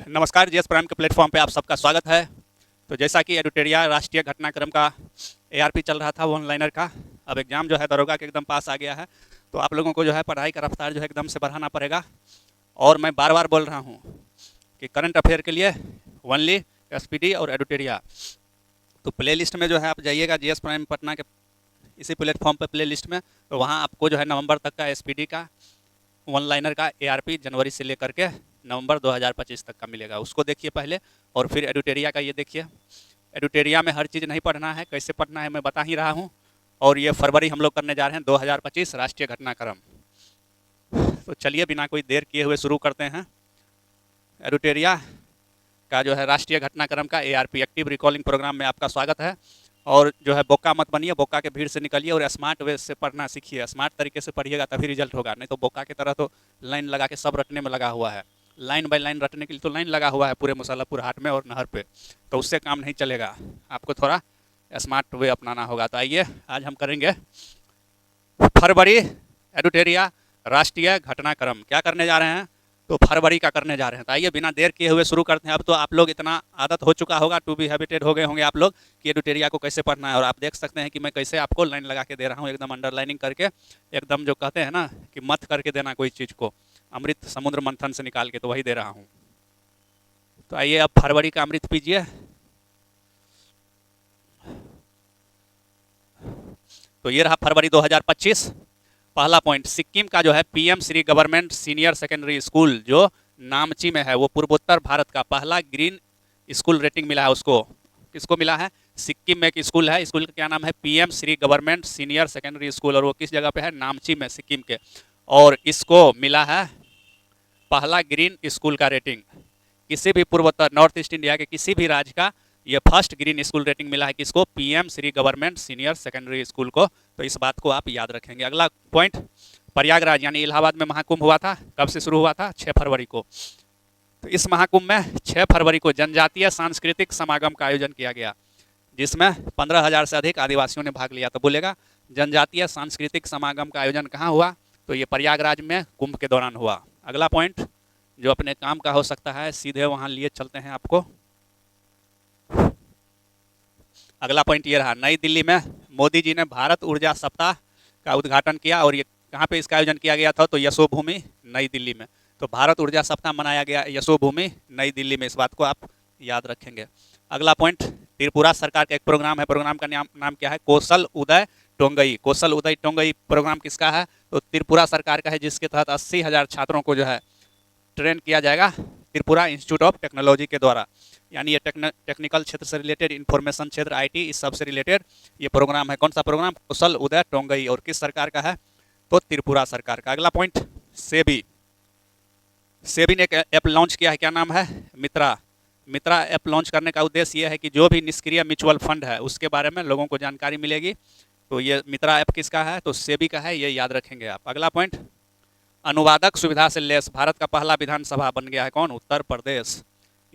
नमस्कार, GS prime के platform पे आप सबका स्वागत है। तो जैसा कि एडुटेरिया राष्ट्रीय घटनाक्रम का एआरपी चल रहा था वो ऑनलाइनर का, अब एग्ज़ाम जो है दरोगा के एकदम पास आ गया है। तो आप लोगों को जो है पढ़ाई का रफ्तार जो है एकदम से बढ़ाना पड़ेगा। और मैं बार बार बोल रहा हूँ कि करंट अफेयर के लिए ओनली एसपीडी और एडुटेरिया। तो प्ले लिस्ट में जो है आप जाइएगा जीएस प्राइम पटना के इसी प्लेटफॉर्म पर प्ले लिस्ट में, तो वहाँ आपको जो है नवंबर तक का एसपीडी का वन लाइनर का एआरपी जनवरी से लेकर के नवंबर 2025 तक का मिलेगा, उसको देखिए पहले। और फिर एडुटेरिया का ये देखिए। एडुटेरिया में हर चीज़ नहीं पढ़ना है, कैसे पढ़ना है मैं बता ही रहा हूँ। और ये फरवरी हम लोग करने जा रहे हैं 2025 राष्ट्रीय घटनाक्रम। तो चलिए बिना कोई देर किए हुए शुरू करते हैं। एडुटेरिया का जो है राष्ट्रीय घटनाक्रम का एआरपी एक्टिव रिकॉलिंग प्रोग्राम में आपका स्वागत है। और जो है बोका मत बनिए, बोका के भीड़ से निकलिए और स्मार्ट वे से पढ़ना सीखिए। स्मार्ट तरीके से पढ़िएगा तभी रिजल्ट होगा, नहीं तो बोका की तरह तो लाइन लगा के सब रटने में लगा हुआ है। लाइन बाय लाइन रटने के लिए तो लाइन लगा हुआ है पूरे मुसल्लापुर हाट में और नहर पे, तो उससे काम नहीं चलेगा। आपको थोड़ा स्मार्ट वे अपनाना होगा। तो आइए आज हम करेंगे फरवरी एडुटेरिया राष्ट्रीय घटनाक्रम। क्या करने जा रहे हैं? तो फरवरी का करने जा रहे हैं। तो आइए बिना देर किए हुए शुरू करते हैं। अब तो आप लोग इतना आदत हो चुका होगा, टू बी हैबिटेड हो गए होंगे आप लोग कि एडुटेरिया को कैसे पढ़ना है। और आप देख सकते हैं कि मैं कैसे आपको लाइन लगा के दे रहा हूँ, एकदम अंडरलाइनिंग करके, एकदम जो कहते हैं ना कि मत करके देना कोई चीज़ को, अमृत समुद्र मंथन से निकाल के, तो वही दे रहा हूँ। तो आइए अब फरवरी का अमृत पीजिए। तो ये रहा फरवरी 2025। पहला पॉइंट, सिक्किम का जो है PM Shri government senior secondary school जो नामची में है, वो पूर्वोत्तर भारत का पहला ग्रीन स्कूल रेटिंग मिला है उसको। किसको मिला है? सिक्किम में एक स्कूल है, स्कूल का क्या नाम है? PM Shri government senior secondary school, और वो किस जगह पे है? नामची में, सिक्किम के। और इसको मिला है पहला ग्रीन स्कूल का रेटिंग। किसी भी पूर्वोत्तर नॉर्थ ईस्ट इंडिया के किसी भी राज्य का ये फर्स्ट ग्रीन स्कूल रेटिंग मिला है किसको? PM Shri government senior secondary school को। तो इस बात को आप याद रखेंगे। अगला पॉइंट, प्रयागराज यानी इलाहाबाद में महाकुंभ हुआ था। कब से शुरू हुआ था? 6 फरवरी को। तो इस महाकुंभ में 6 फरवरी को जनजातीय सांस्कृतिक समागम का आयोजन किया गया, जिसमें 15,000 से अधिक आदिवासियों ने भाग लिया। तो बोलेगा जनजातीय सांस्कृतिक समागम का आयोजन कहाँ हुआ? तो ये प्रयागराज में कुंभ के दौरान हुआ। अगला पॉइंट जो अपने काम का हो सकता है, सीधे वहाँ लिए चलते हैं आपको। अगला पॉइंट ये रहा, नई दिल्ली में मोदी जी ने भारत ऊर्जा सप्ताह का उद्घाटन किया। और ये कहाँ पे इसका आयोजन किया गया था? तो यशोभूमि नई दिल्ली में। तो भारत ऊर्जा सप्ताह मनाया गया यशोभूमि नई दिल्ली में, इस बात को आप याद रखेंगे। अगला पॉइंट, त्रिपुरा सरकार का एक प्रोग्राम है, प्रोग्राम का नाम क्या है? कौशल उदय टोंगई। कौशल उदय टोंगई प्रोग्राम किसका है? तो त्रिपुरा सरकार का है, जिसके तहत 80,000 छात्रों को जो है ट्रेन किया जाएगा त्रिपुरा इंस्टीट्यूट ऑफ टेक्नोलॉजी के द्वारा। यानी ये टेक्निकल क्षेत्र से रिलेटेड, इंफॉर्मेशन क्षेत्र, आईटी, इस सब से रिलेटेड ये प्रोग्राम है। कौन सा प्रोग्राम? कौशल उदय टोंगई। और किस सरकार का है? तो त्रिपुरा सरकार का। अगला पॉइंट, सेबी ने एक ऐप लॉन्च किया है, क्या नाम है? मित्रा। मित्रा ऐप लॉन्च करने का उद्देश्य ये है कि जो भी निष्क्रिय म्यूचुअल फंड है उसके बारे में लोगों को जानकारी मिलेगी। तो ये मित्रा ऐप किसका है? तो सेबी का है, ये याद रखेंगे आप। अगला पॉइंट, अनुवादक सुविधा से लैस भारत का पहला विधानसभा बन गया है। कौन? उत्तर प्रदेश।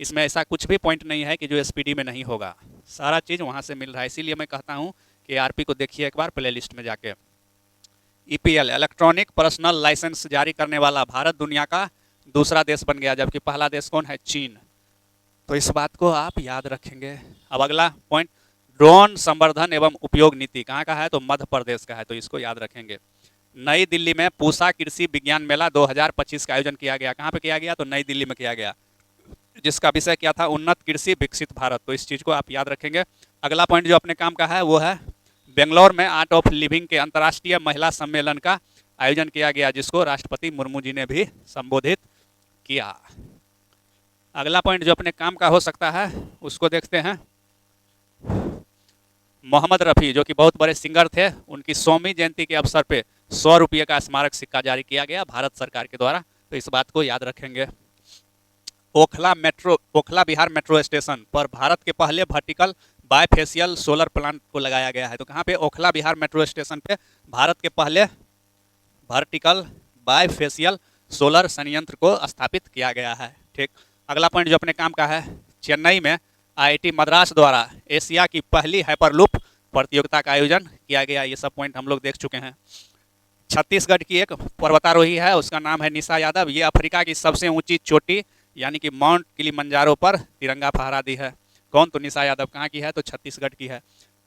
इसमें ऐसा कुछ भी पॉइंट नहीं है कि जो एसपीडी में नहीं होगा, सारा चीज़ वहाँ से मिल रहा है। इसीलिए मैं कहता हूँ कि आरपी को देखिए एक बार प्ले लिस्ट में जाके। ईपीएल इलेक्ट्रॉनिक पर्सनल लाइसेंस जारी करने वाला भारत दुनिया का दूसरा देश बन गया, जबकि पहला देश कौन है? चीन। तो इस बात को आप याद रखेंगे। अब अगला पॉइंट, ड्रोन संवर्धन एवं उपयोग नीति कहाँ का है? तो मध्य प्रदेश का है, तो इसको याद रखेंगे। नई दिल्ली में पूसा कृषि विज्ञान मेला 2025 का आयोजन किया गया। कहाँ पे किया गया? तो नई दिल्ली में किया गया, जिसका विषय क्या था? उन्नत कृषि विकसित भारत। तो इस चीज़ को आप याद रखेंगे। अगला पॉइंट जो अपने काम का है वो है बेंगलोर में आर्ट ऑफ लिविंग के अंतर्राष्ट्रीय महिला सम्मेलन का आयोजन किया गया, जिसको राष्ट्रपति मुर्मू जी ने भी संबोधित किया। अगला पॉइंट जो अपने काम का हो सकता है उसको देखते हैं। मोहम्मद रफ़ी जो कि बहुत बड़े सिंगर थे, उनकी 100वीं जयंती के अवसर पे 100 रुपये का स्मारक सिक्का जारी किया गया भारत सरकार के द्वारा। तो इस बात को याद रखेंगे। ओखला बिहार मेट्रो स्टेशन पर भारत के पहले वर्टिकल बायफेशियल सोलर प्लांट को लगाया गया है। तो कहाँ पे? ओखला बिहार मेट्रो स्टेशन पे भारत के पहले वर्टिकल बायफेशियल सोलर संयंत्र को स्थापित किया गया है। ठीक। अगला पॉइंट जो अपने काम का है, चेन्नई में आईआईटी मद्रास द्वारा एशिया की पहली हाइपरलूप प्रतियोगिता का आयोजन किया गया। ये सब पॉइंट हम लोग देख चुके हैं। छत्तीसगढ़ की एक पर्वतारोही है, उसका नाम है निशा यादव। ये अफ्रीका की सबसे ऊंची चोटी यानी कि माउंट किलिमंजारो पर तिरंगा फहरा दी है। कौन? तो निशा यादव। कहाँ की है? तो छत्तीसगढ़ की है।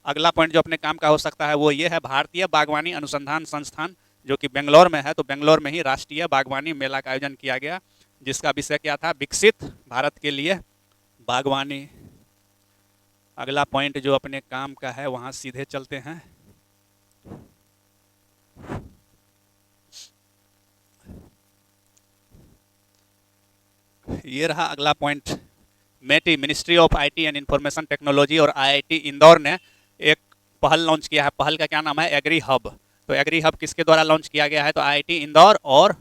अगला पॉइंट जो अपने काम का हो सकता है वो ये है, भारतीय बागवानी अनुसंधान संस्थान जो कि बेंगलोर में है, तो बेंगलोर में ही राष्ट्रीय बागवानी मेला का आयोजन किया गया, जिसका विषय क्या था? विकसित भारत के लिए बागवानी। अगला पॉइंट जो अपने काम का है वहाँ सीधे चलते हैं। ये रहा अगला point. MeitY, ministry of IT and information technology और आईआईटी इंदौर ने एक पहल लॉन्च किया है। पहल का क्या नाम है? Agri hub. तो एग्री हब किसके द्वारा लॉन्च किया गया है? तो आईआईटी इंदौर और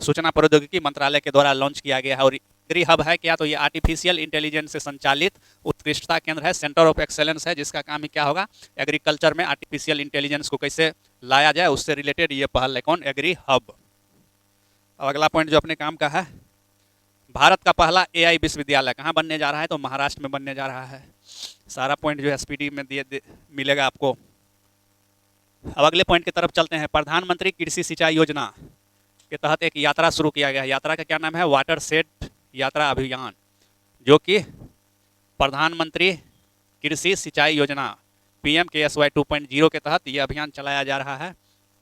सूचना प्रौद्योगिकी मंत्रालय के द्वारा लॉन्च किया गया है। और एग्री हब है क्या? तो ये आर्टिफिशियल इंटेलिजेंस से संचालित उत्कृष्टता केंद्र है, सेंटर ऑफ एक्सेलेंस है, जिसका काम ही क्या होगा? एग्रीकल्चर में आर्टिफिशियल इंटेलिजेंस को कैसे लाया जाए उससे रिलेटेड ये पहल है। कौन? Agri hub. अब अगला पॉइंट जो अपने काम का है, भारत का पहला एआई विश्वविद्यालय कहाँ बनने जा रहा है? तो महाराष्ट्र में बनने जा रहा है। सारा पॉइंट जो है एसपीडी में मिलेगा आपको। अब अगले पॉइंट की तरफ चलते हैं। प्रधानमंत्री कृषि सिंचाई योजना के तहत एक यात्रा शुरू किया गया है। यात्रा का क्या नाम है? वाटर सेट यात्रा अभियान, जो कि प्रधानमंत्री कृषि सिंचाई योजना PMKSY 2.0 के तहत यह अभियान चलाया जा रहा है।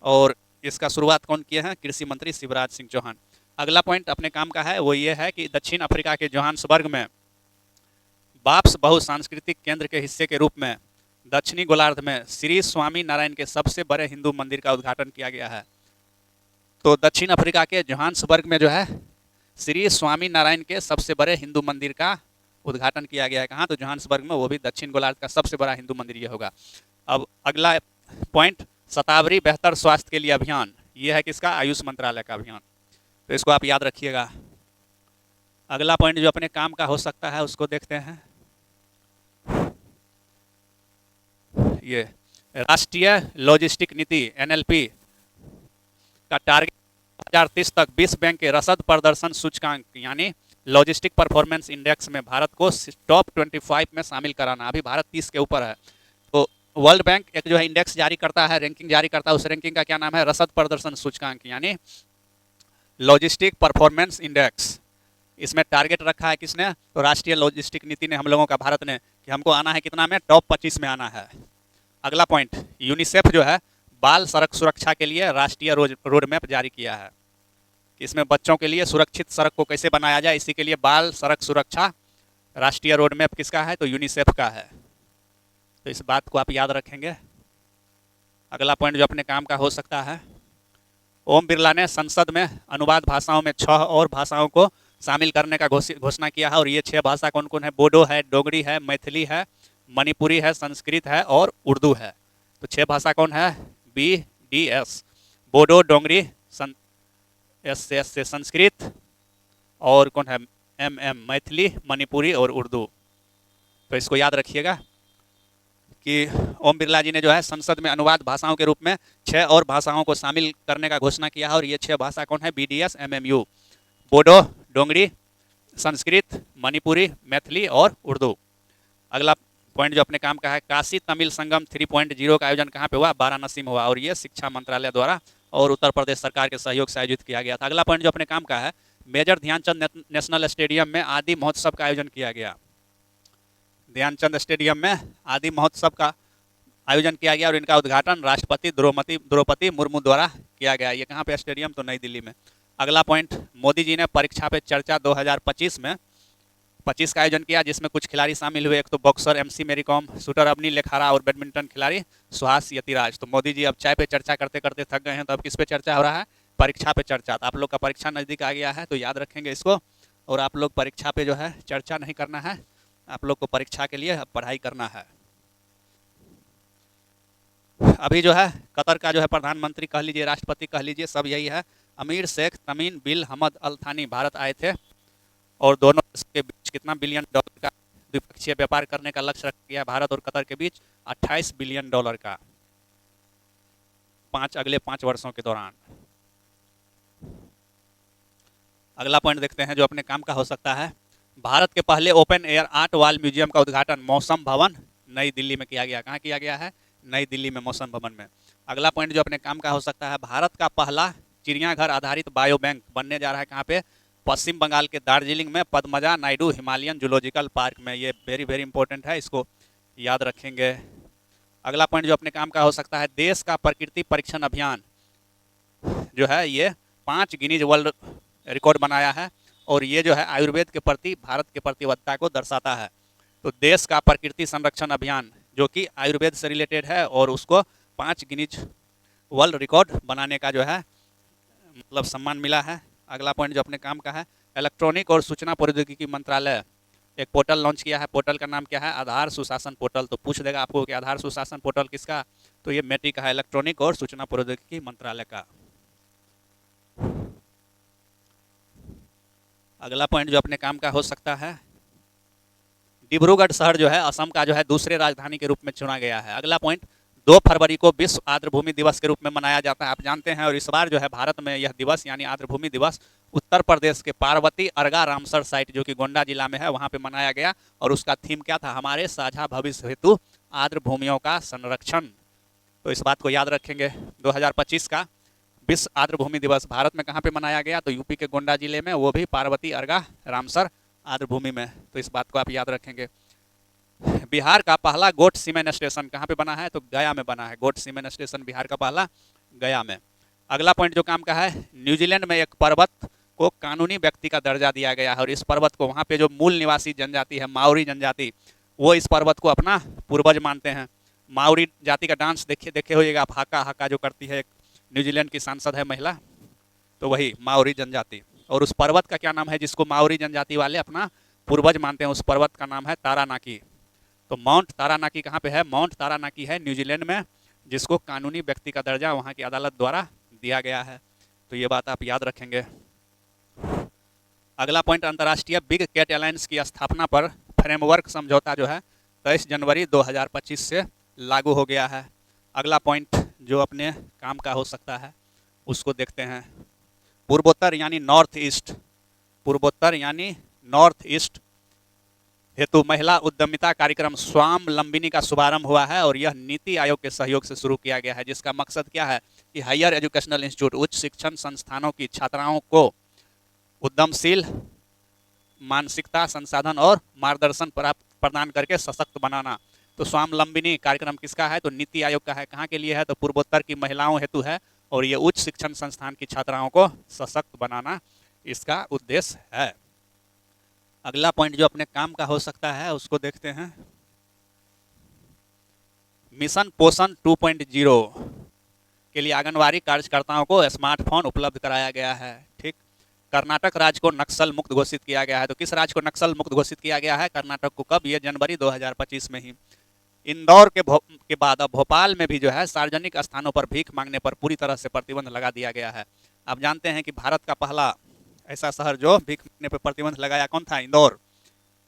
और इसका शुरुआत कौन किए हैं? कृषि मंत्री शिवराज सिंह चौहान। अगला पॉइंट अपने काम का है वो ये है कि दक्षिण अफ्रीका के जोहान्सबर्ग में बाप्स बहुसांस्कृतिक केंद्र के हिस्से के रूप में दक्षिणी गोलार्ध में श्री स्वामी नारायण के सबसे बड़े हिंदू मंदिर का उद्घाटन किया गया है। तो दक्षिण अफ्रीका के जोहान्सबर्ग में जो है श्री स्वामी नारायण के सबसे बड़े हिंदू मंदिर का उद्घाटन किया गया है। कहाँ? तो जोहान्सबर्ग में, वो भी दक्षिण गोलार्ध का सबसे बड़ा हिंदू मंदिर ये होगा। अब अगला पॉइंट, शतावरी बेहतर स्वास्थ्य के लिए अभियान। ये है किसका? आयुष मंत्रालय का अभियान। तो इसको आप याद रखिएगा। अगला पॉइंट जो अपने काम का हो सकता है उसको देखते हैं। ये राष्ट्रीय लॉजिस्टिक नीति NLP का टारगेट 2030 तक विश्व बैंक के रसद प्रदर्शन सूचकांक यानी लॉजिस्टिक परफॉर्मेंस इंडेक्स में भारत को टॉप 25 में शामिल कराना। अभी भारत 30 के ऊपर है। तो वर्ल्ड बैंक एक जो है इंडेक्स जारी करता है, रैंकिंग जारी करता है, उस रैंकिंग का क्या नाम है? रसद प्रदर्शन सूचकांक यानी लॉजिस्टिक परफॉर्मेंस इंडेक्स। इसमें टारगेट रखा है किसने? तो राष्ट्रीय लॉजिस्टिक नीति ने, हम लोगों का, भारत ने, कि हमको आना है कितना में? टॉप 25 में आना है। अगला पॉइंट, यूनिसेफ जो है बाल सड़क सुरक्षा के लिए राष्ट्रीय रोड मैप जारी किया है। इसमें बच्चों के लिए सुरक्षित सड़क को कैसे बनाया जाए, इसी के लिए बाल सड़क सुरक्षा राष्ट्रीय रोड मैप किसका है? तो यूनिसेफ का है। तो इस बात को आप याद रखेंगे। अगला पॉइंट जो अपने काम का हो सकता है, ओम बिरला ने संसद में अनुवाद भाषाओं में 6 और भाषाओं को शामिल करने का घोषणा किया है। और ये 6 भाषा कौन कौन है? बोडो है, डोगरी है, मैथिली है, मणिपुरी है, संस्कृत है और उर्दू है। तो 6 भाषा कौन है? BDS, बोडो, डोगरी, SS से संस्कृत, और कौन है? MM, मैथिली, मणिपुरी और उर्दू। तो इसको याद रखिएगा कि ओम बिरला जी ने जो है संसद में अनुवाद भाषाओं के रूप में 6 और भाषाओं को शामिल करने का घोषणा किया है। और ये 6 भाषा कौन है? BDS, MMU, बोडो, डोगरी, संस्कृत, मणिपुरी, मैथिली और उर्दू। अगला पॉइंट जो अपने काम का है, काशी तमिल संगम 3.0 का आयोजन कहाँ पे हुआ? वाराणसी में हुआ। और ये शिक्षा मंत्रालय द्वारा और उत्तर प्रदेश सरकार के सहयोग से आयोजित किया गया था। अगला पॉइंट जो अपने काम का है, मेजर ध्यानचंद नेशनल स्टेडियम में आदि महोत्सव का आयोजन किया गया। ध्यानचंद स्टेडियम में आदि महोत्सव का आयोजन किया गया और इनका उद्घाटन राष्ट्रपति द्रौपदी मुर्मू द्वारा किया गया। ये कहाँ पे स्टेडियम? तो नई दिल्ली में। अगला पॉइंट, मोदी जी ने परीक्षा पे चर्चा 2025 में 25 का आयोजन किया, जिसमें कुछ खिलाड़ी शामिल हुए। एक तो बॉक्सर MC मेरी कॉम, शूटर अवनी लेखारा और बैडमिंटन खिलाड़ी सुहास यतिराज। तो मोदी जी अब चाय पे चर्चा करते करते थक गए हैं, तो अब किस पे चर्चा हो रहा है? परीक्षा पे चर्चा। तो आप लोग का परीक्षा नज़दीक आ गया है तो याद रखेंगे इसको। और आप लोग परीक्षा पे जो है चर्चा नहीं करना है, आप लोग को परीक्षा के लिए पढ़ाई करना है। अभी जो है कतर का जो है प्रधानमंत्री कह लीजिए, राष्ट्रपति कह लीजिए, सब यही है, अमीर शेख तमीम बिन हमद अल थानी भारत आए थे। और दोनों देश के बीच कितना $1 बिलियन का द्विपक्षीय व्यापार करने का लक्ष्य रखा गया भारत और कतर के बीच? $28 बिलियन का अगले 5 वर्षों के दौरान। अगला पॉइंट देखते हैं जो अपने काम का हो सकता है, भारत के पहले open air art wall museum का उद्घाटन मौसम भवन नई दिल्ली में किया गया। कहाँ किया गया है? नई दिल्ली में, मौसम भवन में। अगला पॉइंट जो अपने काम का हो सकता है, भारत का पहला चिड़ियाघर आधारित बायो बैंक बनने जा रहा है। कहाँ पे? पश्चिम बंगाल के दार्जिलिंग में Padmaja Naidu Himalayan zoological park में। ये वेरी वेरी इंपॉर्टेंट है, इसको याद रखेंगे। अगला पॉइंट जो अपने काम का हो सकता है, देश का प्रकृति परीक्षण अभियान जो है ये 5 गिनीज वर्ल्ड रिकॉर्ड बनाया है, और ये जो है आयुर्वेद के प्रति भारत की प्रतिबद्धता को दर्शाता है। तो देश का प्रकृति संरक्षण अभियान जो कि आयुर्वेद से रिलेटेड है, और उसको 5 गिनीज वर्ल्ड रिकॉर्ड बनाने का जो है मतलब सम्मान मिला है। अगला पॉइंट जो अपने काम का है, इलेक्ट्रॉनिक और सूचना प्रौद्योगिकी मंत्रालय एक पोर्टल लॉन्च किया है। पोर्टल का नाम क्या है? आधार सुशासन पोर्टल। तो पूछ देगा आपको कि आधार सुशासन पोर्टल किसका, तो ये मेटी का है, इलेक्ट्रॉनिक और सूचना प्रौद्योगिकी मंत्रालय का। अगला पॉइंट जो अपने काम का हो सकता है, डिब्रूगढ़ शहर जो है असम का जो है दूसरे राजधानी के रूप में चुना गया है। अगला पॉइंट, 2 फरवरी को विश्व आर्द्रभूमि दिवस के रूप में मनाया जाता है, आप जानते हैं। और इस बार जो है भारत में यह दिवस यानी आर्द्रभूमि दिवस उत्तर प्रदेश के पार्वती अर्गा रामसर साइट जो कि गोंडा जिला में है वहाँ पे मनाया गया। और उसका थीम क्या था? हमारे साझा भविष्य हेतु आर्द्रभूमियों का संरक्षण। तो इस बात को याद रखेंगे। 2025 का विश्व आर्द्रभूमि दिवस भारत में कहाँ पे मनाया गया? तो यूपी के गोंडा जिले में, वो भी पार्वती अर्गा रामसर आर्द्रभूमि में। तो इस बात को आप याद रखेंगे। बिहार का पहला गोट सीमेंट स्टेशन कहाँ पे बना है? तो गया में बना है। गोट सीमेंट स्टेशन बिहार का पहला गया में। अगला पॉइंट जो काम का है, न्यूजीलैंड में एक पर्वत को कानूनी व्यक्ति का दर्जा दिया गया है, और इस पर्वत को वहाँ पे जो मूल निवासी जनजाति है माओरी जनजाति, वो इस पर्वत को अपना पूर्वज मानते हैं। माओरी जाति का डांस देखे होइएगा आप, हाका हाका जो करती है, एक न्यूजीलैंड की सांसद है महिला, तो वही माओरी जनजाति। और उस पर्वत का क्या नाम है जिसको माओरी जनजाति वाले अपना पूर्वज मानते हैं? उस पर्वत का नाम है तारानाकी। तो माउंट तारानाकी कहाँ पे है? माउंट तारानाकी है न्यूजीलैंड में, जिसको कानूनी व्यक्ति का दर्जा वहाँ की अदालत द्वारा दिया गया है। तो ये बात आप याद रखेंगे। अगला पॉइंट, अंतर्राष्ट्रीय बिग कैट अलायंस की स्थापना पर फ्रेमवर्क समझौता जो है 23 जनवरी 2025 से लागू हो गया है। अगला पॉइंट जो अपने काम का हो सकता है उसको देखते हैं, पूर्वोत्तर यानी नॉर्थ ईस्ट, पूर्वोत्तर यानी नॉर्थ ईस्ट हेतु महिला उद्यमिता कार्यक्रम स्वावलंबिनी का शुभारंभ हुआ है, और यह नीति आयोग के सहयोग से शुरू किया गया है, जिसका मकसद क्या है कि हायर एजुकेशनल इंस्टीट्यूट उच्च शिक्षण संस्थानों की छात्राओं को उद्यमशील मानसिकता, संसाधन और मार्गदर्शन प्रदान करके सशक्त बनाना। तो स्वावलंबिनी कार्यक्रम किसका है? तो नीति आयोग का है। कहाँ के लिए है? तो पूर्वोत्तर की महिलाओं हेतु है, और ये उच्च शिक्षण संस्थान की छात्राओं को सशक्त बनाना इसका उद्देश्य है। अगला पॉइंट जो अपने काम का हो सकता है उसको देखते हैं, मिशन पोषण 2.0 के लिए आंगनवाड़ी कार्यकर्ताओं को स्मार्टफोन उपलब्ध कराया गया है। ठीक, कर्नाटक राज्य को नक्सल मुक्त घोषित किया गया है। तो किस राज्य को नक्सल मुक्त घोषित किया गया है? कर्नाटक को। कब? ये जनवरी 2025 में ही। इंदौर के बाद अब भोपाल में भी जो है सार्वजनिक स्थानों पर भीख मांगने पर पूरी तरह से प्रतिबंध लगा दिया गया है। आप जानते हैं कि भारत का पहला ऐसा शहर जो भीख मांगने पर प्रतिबंध लगाया कौन था? इंदौर।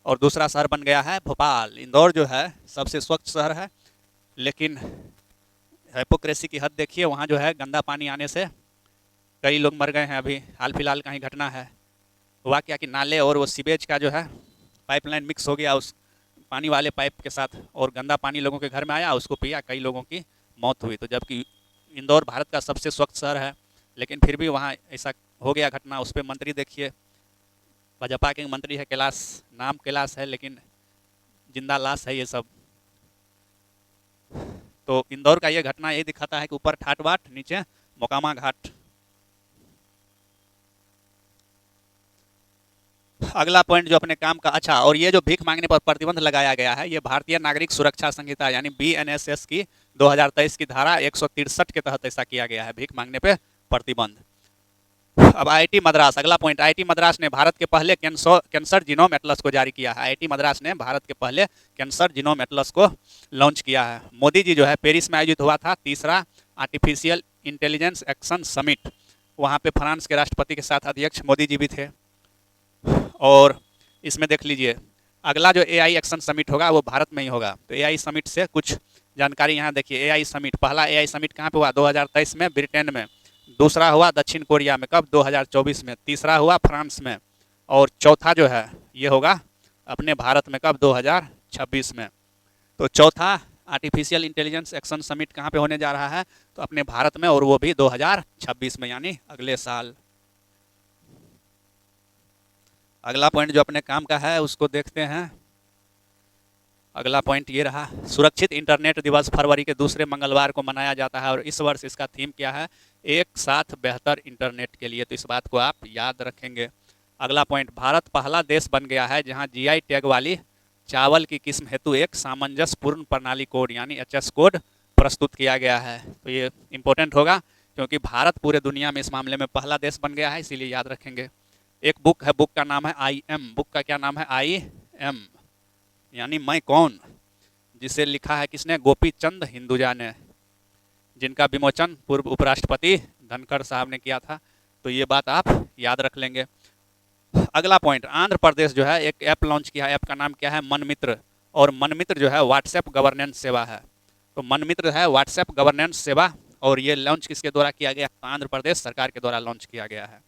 और दूसरा शहर बन गया है भोपाल। इंदौर जो है सबसे स्वच्छ शहर है, लेकिन हिपोक्रेसी की हद देखिए, वहाँ जो है गंदा पानी आने से कई लोग मर गए हैं। अभी हाल फिलहाल का ही घटना है। हुआ क्या कि नाले और वो सीवेज का जो है पाइपलाइन मिक्स हो गया उस पानी वाले पाइप के साथ, और गंदा पानी लोगों के घर में आया, उसको पिया, कई लोगों की मौत हुई। तो जबकि इंदौर भारत का सबसे स्वच्छ शहर है, लेकिन फिर भी वहाँ ऐसा हो गया घटना। उस पर मंत्री देखिए, भाजपा के मंत्री है कैलाश, नाम कैलाश है लेकिन जिंदा लाश है ये सब। तो इंदौर का ये घटना यही दिखाता है कि ऊपर ठाट बाट, नीचे मोकामा घाट। अगला पॉइंट जो अपने काम का, अच्छा, और ये जो भीख मांगने पर प्रतिबंध लगाया गया है, ये भारतीय नागरिक सुरक्षा संहिता यानी BNSS की 2023 की धारा 163 के तहत ऐसा किया गया है, भीख मांगने पे प्रतिबंध। अब IIT मद्रास, अगला पॉइंट, IIT मद्रास ने भारत के पहले कैंसर जीनोम एटलस को जारी किया है। IIT मद्रास ने भारत के पहले कैंसर जीनोम एटलस को लॉन्च किया है। मोदी जी जो है पेरिस में आयोजित हुआ था तीसरा आर्टिफिशियल इंटेलिजेंस एक्शन समिट, वहाँ पे फ्रांस के राष्ट्रपति के साथ अध्यक्ष मोदी जी भी थे। और इसमें देख लीजिए अगला जो AI एक्शन समिट होगा वो भारत में ही होगा। तो AI समिट से कुछ जानकारी यहाँ देखिए। AI समिट, पहला AI समिट कहाँ पे हुआ? 2023 में ब्रिटेन में, दूसरा हुआ दक्षिण कोरिया में, कब? 2024 में, तीसरा हुआ फ्रांस में, और चौथा जो है ये होगा अपने भारत में, कब? 2026 में। तो चौथा आर्टिफिशियल इंटेलिजेंस एक्शन समिट कहाँ पे होने जा रहा है? तो अपने भारत में, और वो भी 2026 में यानी अगले साल। अगला पॉइंट जो अपने काम का है उसको देखते हैं। अगला पॉइंट ये रहा, सुरक्षित इंटरनेट दिवस फरवरी के दूसरे मंगलवार को मनाया जाता है और इस वर्ष इसका थीम क्या है, एक साथ बेहतर इंटरनेट के लिए। तो इस बात को आप याद रखेंगे। अगला पॉइंट, भारत पहला देश बन गया है जहां जीआई टैग वाली चावल की किस्म हेतु एक सामंजस्यपूर्ण प्रणाली कोड यानी एचएस कोड प्रस्तुत किया गया है। तो ये इंपॉर्टेंट होगा क्योंकि भारत पूरे दुनिया में इस मामले में पहला देश बन गया है, इसीलिए याद रखेंगे। एक बुक है, बुक का नाम है आई एम। बुक का क्या नाम है, आई एम यानी मैं कौन, जिसे लिखा है किसने, गोपी चंद हिंदुजा ने, जिनका विमोचन पूर्व उपराष्ट्रपति धनखड़ साहब ने किया था। तो ये बात आप याद रख लेंगे। अगला पॉइंट, आंध्र प्रदेश जो है एक ऐप लॉन्च किया है। ऐप का नाम क्या है, मन मित्र। और मन मित्र जो है व्हाट्सएप गवर्नेंस सेवा है। तो मन मित्र है व्हाट्सएप गवर्नेंस सेवा और ये लॉन्च किसके द्वारा किया गया, आंध्र प्रदेश सरकार के द्वारा लॉन्च किया गया है।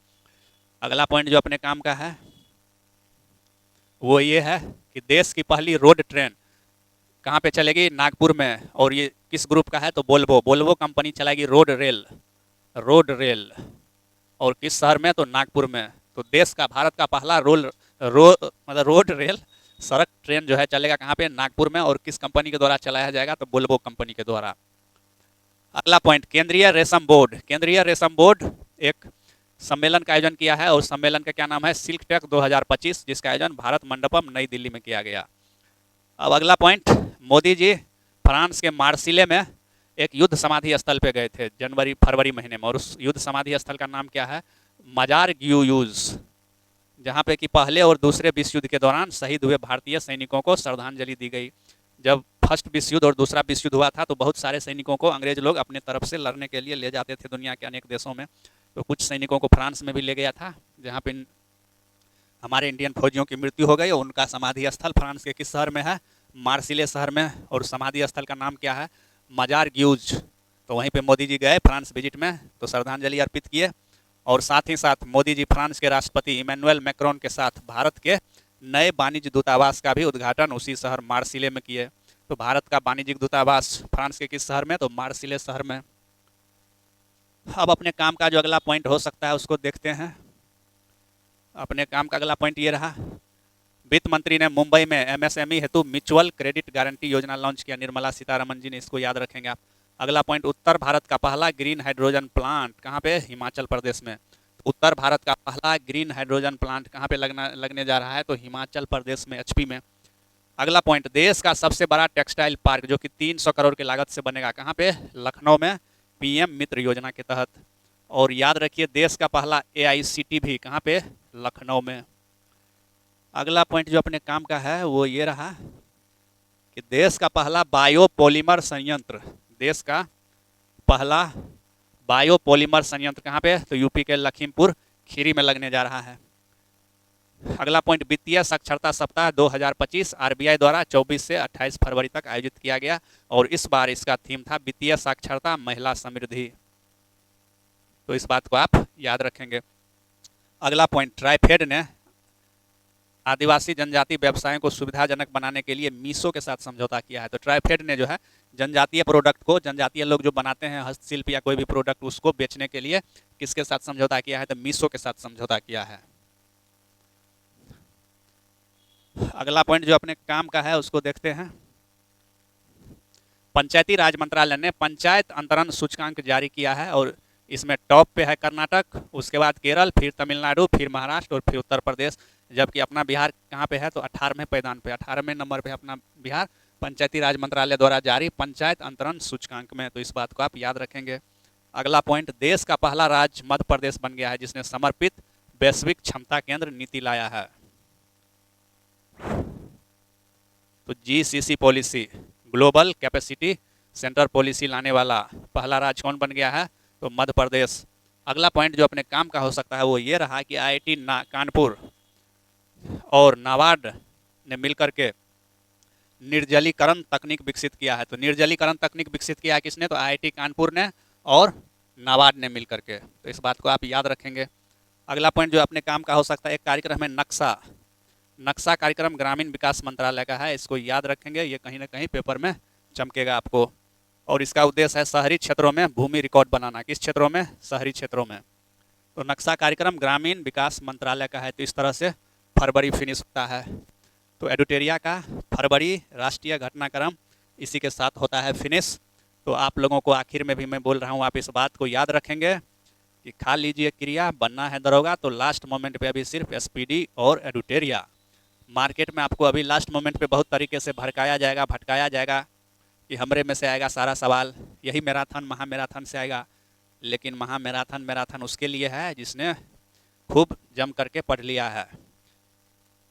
अगला पॉइंट जो अपने काम का है वो ये है कि देश की पहली रोड ट्रेन कहाँ पे चलेगी, नागपुर में। और ये किस ग्रुप का है, तो बोल्वो। बोल्वो कंपनी चलाएगी रोड रेल, रोड रेल। और किस शहर में, तो नागपुर में। तो देश का, भारत का पहला मतलब रोड रेल सड़क ट्रेन जो है चलेगा कहाँ पे, नागपुर में। और किस कंपनी के द्वारा चलाया जाएगा, तो बोल्वो कंपनी के द्वारा। अगला पॉइंट, केंद्रीय रेशम बोर्ड। केंद्रीय रेशम बोर्ड एक सम्मेलन का आयोजन किया है और सम्मेलन का क्या नाम है, सिल्क टेक 2025, जिसका आयोजन भारत मंडपम नई दिल्ली में किया गया। अब अगला पॉइंट, मोदी जी फ्रांस के मार्सिले में एक युद्ध समाधि स्थल पे गए थे फरवरी महीने में। और उस युद्ध समाधि स्थल का नाम क्या है, मजार ग्यूयूज, जहाँ पे कि पहले और दूसरे विश्व युद्ध के दौरान शहीद हुए भारतीय सैनिकों को श्रद्धांजलि दी गई। जब फर्स्ट विश्व युद्ध और दूसरा विश्व युद्ध हुआ था तो बहुत सारे सैनिकों को अंग्रेज लोग अपने तरफ से लड़ने के लिए ले जाते थे दुनिया के अनेक देशों में। तो कुछ सैनिकों को फ्रांस में भी ले गया था, जहाँ पे हमारे इंडियन फौजियों की मृत्यु हो गई। और उनका समाधि स्थल फ्रांस के किस शहर में है, मार्सिले शहर में। और समाधि स्थल का नाम क्या है, मजार ग्यूज। तो वहीं पे मोदी जी गए फ्रांस विजिट में, तो श्रद्धांजलि अर्पित किए। और साथ ही साथ मोदी जी फ्रांस के राष्ट्रपति इमैनुअल मैक्रोन के साथ भारत के नए वाणिज्य दूतावास का भी उद्घाटन उसी शहर मार्सिले में किए। तो भारत का वाणिज्यिक दूतावास फ्रांस के किस शहर में, तो मार्सिले शहर में। अब अपने काम का जो अगला पॉइंट हो सकता है उसको देखते हैं। अपने काम का अगला पॉइंट ये रहा, वित्त मंत्री ने मुंबई में एमएसएमई हेतु म्यूचुअल क्रेडिट गारंटी योजना लॉन्च किया, निर्मला सीतारमन जी ने। इसको याद रखेंगे आप। अगला पॉइंट, उत्तर भारत का पहला ग्रीन हाइड्रोजन प्लांट कहाँ पे, हिमाचल प्रदेश में। उत्तर भारत का पहला ग्रीन हाइड्रोजन प्लांट कहाँ पे लगने जा रहा है, तो हिमाचल प्रदेश में, एचपी में। अगला पॉइंट, देश का सबसे बड़ा टेक्सटाइल पार्क जो कि 300 करोड़ की लागत से बनेगा, कहाँ पे, लखनऊ में, पीएम मित्र योजना के तहत। और याद रखिए देश का पहला एआईसीटी भी कहाँ पे, लखनऊ में। अगला पॉइंट जो अपने काम का है वो ये रहा कि देश का पहला बायोपॉलीमर संयंत्र, देश का पहला बायोपॉलीमर संयंत्र कहाँ पे, तो यूपी के लखीमपुर खीरी में लगने जा रहा है। अगला पॉइंट, वित्तीय साक्षरता सप्ताह 2025 आरबीआई द्वारा 24 से 28 फरवरी तक आयोजित किया गया। और इस बार इसका थीम था वित्तीय साक्षरता महिला समृद्धि। तो इस बात को आप याद रखेंगे। अगला पॉइंट, ट्राइफेड ने आदिवासी जनजाति व्यवसायों को सुविधाजनक बनाने के लिए मीशो के साथ समझौता किया है। तो ट्राइफेड ने जो है जनजातीय प्रोडक्ट को, जनजातीय लोग जो बनाते हैं हस्तशिल्प या कोई भी प्रोडक्ट, उसको बेचने के लिए किसके साथ समझौता किया है, तो मीशो के साथ समझौता किया है। अगला पॉइंट जो अपने काम का है उसको देखते हैं। पंचायती राज मंत्रालय ने पंचायत अंतरण सूचकांक जारी किया है और इसमें टॉप पे है कर्नाटक, उसके बाद केरल, फिर तमिलनाडु, फिर महाराष्ट्र और फिर उत्तर प्रदेश। जबकि अपना बिहार कहाँ पे है, तो 18वें पैदान पे, 18वें नंबर पे अपना बिहार पंचायती राज मंत्रालय द्वारा जारी पंचायत अंतरण सूचकांक में। तो इस बात को आप याद रखेंगे। अगला पॉइंट, देश का पहला राज्य मध्य प्रदेश बन गया है जिसने समर्पित वैश्विक क्षमता केंद्र नीति लाया है। तो GCC policy, global capacity centre policy लाने वाला पहला राज्य कौन बन गया है, तो मध्य प्रदेश। अगला पॉइंट जो अपने काम का हो सकता है वो ये रहा कि आईआईटी कानपुर और नाबार्ड ने मिलकर के निर्जलीकरण तकनीक विकसित किया है। तो निर्जलीकरण तकनीक विकसित किया है किसने, तो आईआईटी कानपुर ने और नाबार्ड ने मिलकर के। तो इस बात को आप याद रखेंगे। अगला पॉइंट जो अपने काम का हो सकता है, एक कार्यक्रम है नक्शा। नक्शा कार्यक्रम ग्रामीण विकास मंत्रालय का है, इसको याद रखेंगे, ये कहीं ना कहीं पेपर में चमकेगा आपको। और इसका उद्देश्य है शहरी क्षेत्रों में भूमि रिकॉर्ड बनाना। किस क्षेत्रों में, शहरी क्षेत्रों में। तो नक्शा कार्यक्रम ग्रामीण विकास मंत्रालय का है। तो इस तरह से फरवरी फिनिश होता है। तो एडुटेरिया का फरवरी राष्ट्रीय घटनाक्रम इसी के साथ होता है फिनिश। तो आप लोगों को आखिर में भी मैं बोल रहा हूँ, आप इस बात को याद रखेंगे कि खा लीजिए क्रिया, बनना है दरोगा। तो लास्ट मोमेंट पे अभी सिर्फ एसपीडी और एडुटेरिया। मार्केट में आपको अभी लास्ट मोमेंट पे बहुत तरीके से भड़काया जाएगा, भटकाया जाएगा कि हमरे में से आएगा सारा सवाल, यही मैराथन महा मैराथन से आएगा। लेकिन महा मैराथन उसके लिए है जिसने खूब जम करके पढ़ लिया है।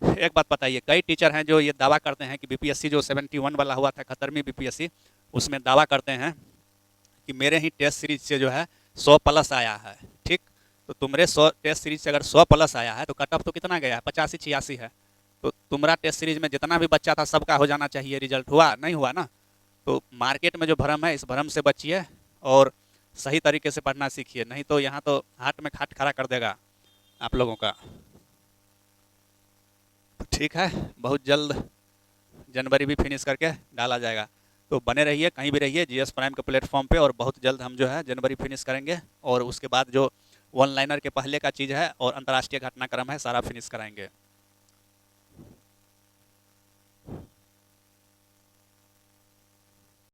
एक बात बताइए, कई टीचर हैं जो ये दावा करते हैं कि बीपीएससी जो 71 वाला हुआ था 71वीं बीपीएससी, उसमें दावा करते हैं कि मेरे ही टेस्ट सीरीज से जो है 100 प्लस आया है। ठीक, तो तुम्हारे 100 टेस्ट सीरीज से अगर 100 प्लस आया है तो कट ऑफ तो कितना गया है, 85-86 है। तो तुम्हारा टेस्ट सीरीज में जितना भी बच्चा था सबका हो जाना चाहिए, रिजल्ट हुआ नहीं हुआ ना। तो मार्केट में जो भ्रम है, इस भ्रम से बचिए और सही तरीके से पढ़ना सीखिए, नहीं तो यहाँ तो हाथ में खाट खड़ा कर देगा आप लोगों का। ठीक है, बहुत जल्द जनवरी भी फिनिश करके डाला जाएगा। तो बने रहिए, कहीं भी रहिए जीएस प्राइम के प्लेटफॉर्म पे, और बहुत जल्द हम जो है जनवरी फिनिश करेंगे और उसके बाद जो वन लाइनर के पहले का चीज़ है और अंतर्राष्ट्रीय घटनाक्रम है सारा फिनिश कराएंगे।